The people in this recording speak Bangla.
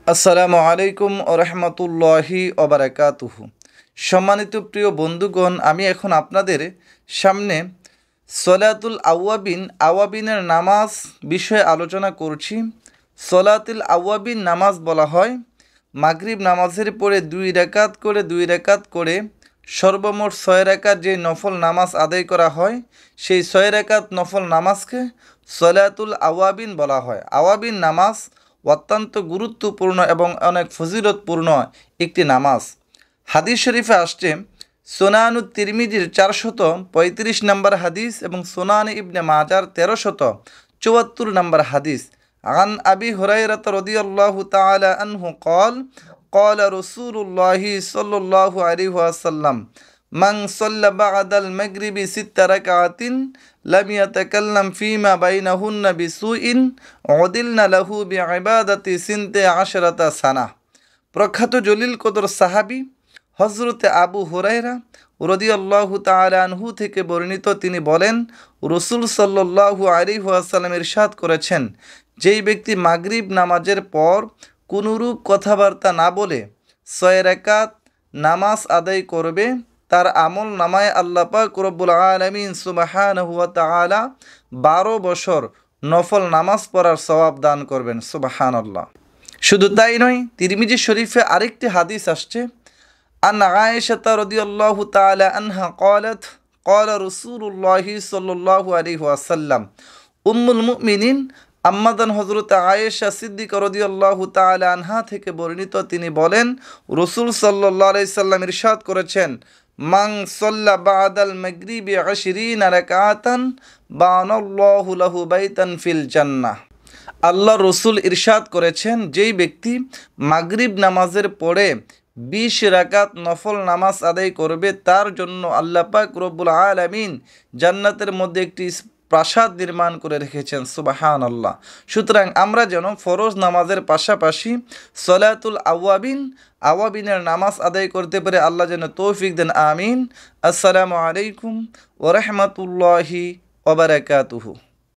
আসসালামু আলাইকুম ও রহমতুল্লাহি ওবারাকাতুহু। সম্মানিত প্রিয় বন্ধুগণ, আমি এখন আপনাদের সামনে সলাতুল আওয়াবিনের নামাজ বিষয়ে আলোচনা করছি। সলাতুল আওয়াবিন নামাজ বলা হয় মাগরিব নামাজের পরে দুই রাকাত করে সর্বমোট 6 রাকাত যে নফল নামাজ আদায় করা হয়, সেই 6 রাকাত নফল নামাজকে সলাতুল আওয়াবিন বলা হয়। আওয়াবিন নামাজ অত্যন্ত গুরুত্বপূর্ণ এবং অনেক ফজিলতপূর্ণ একটি নামাজ। হাদিস শরীফে আসছে সুনানুত তিরমিজির 435 নম্বর হাদিস এবং সুনান ইবনে মাজার 1374 নম্বর হাদিস। আন আবি হুরায়রা রাদিয়াল্লাহু তাআলা আনহু قال قال رسول الله صلى الله عليه وسلم من صلى بعد المغرب 6 ركعات لم يتكلم فيما بينهن بسوء عدلنا له بعبادة 12 سنة। প্রখ্যাত জলিল কদর সাহাবী হযরতে আবু হুরায়রা রাদিয়াল্লাহু তাআলা আনহু থেকে বর্ণিত, তিনি বলেন, রাসূল সাল্লাল্লাহু আলাইহি ওয়াসাল্লাম ইরশাদ করেছেন, যেই ব্যক্তি মাগরিব নামাজের পর কোনরূপ কথাবার্তা না বলে 6 রাকাত নামাজ আদায় করবে, তার আমল নামায় আল্লাহ পাক রব্বুল আলামিন সুবহানাহু ওয়া তাআলা 12 বছর নফল নামাজ পড়ার সওয়াব দান করবেন। সুবহানাল্লাহ। শুধু তাই নয়, তিরমিজি শরীফে আরেকটি হাদিস আসছে, আন আয়েশা রাদিয়াল্লাহু তাআলা আনহা قالت قال رسول الله صلى الله عليه وسلم উম্মুল মুমিনিন আম্মাদান হযরত আয়েশা সিদ্দিকা রাদিয়াল্লাহু তাআলা আনহা থেকে বর্ণিত, তিনি বলেন, রাসূল সাল্লাল্লাহু আলাইহি সাল্লাম ইরশাদ করেছেন, মান সাল্লা বাদাল মাগরিবি 20 রাকাতান বানাল্লাহু লাহু বাইতান ফিল জান্নাহ। আল্লাহ রসুল ইরশাদ করেছেন, যেই ব্যক্তি মাগরিব নামাজের পরে 20 রাকাত নফল নামাজ আদায় করবে, তার জন্য আল্লাহ পাক রব্বুল আলামিন জান্নাতের মধ্যে একটি প্রাসাদ নির্মাণ করে রেখেছেন। সুবহানাল্লাহ। সুতরাং আমরা যেন ফরজ নামাজের পাশাপাশি সলাতুল আওয়াবিনের নামাজ আদায় করতে পারে, আল্লাহ যেন তৌফিক দেন। আমিন। আসসালামু আলাইকুম ওয়া রাহমাতুল্লাহি ওয়া বারাকাতুহু।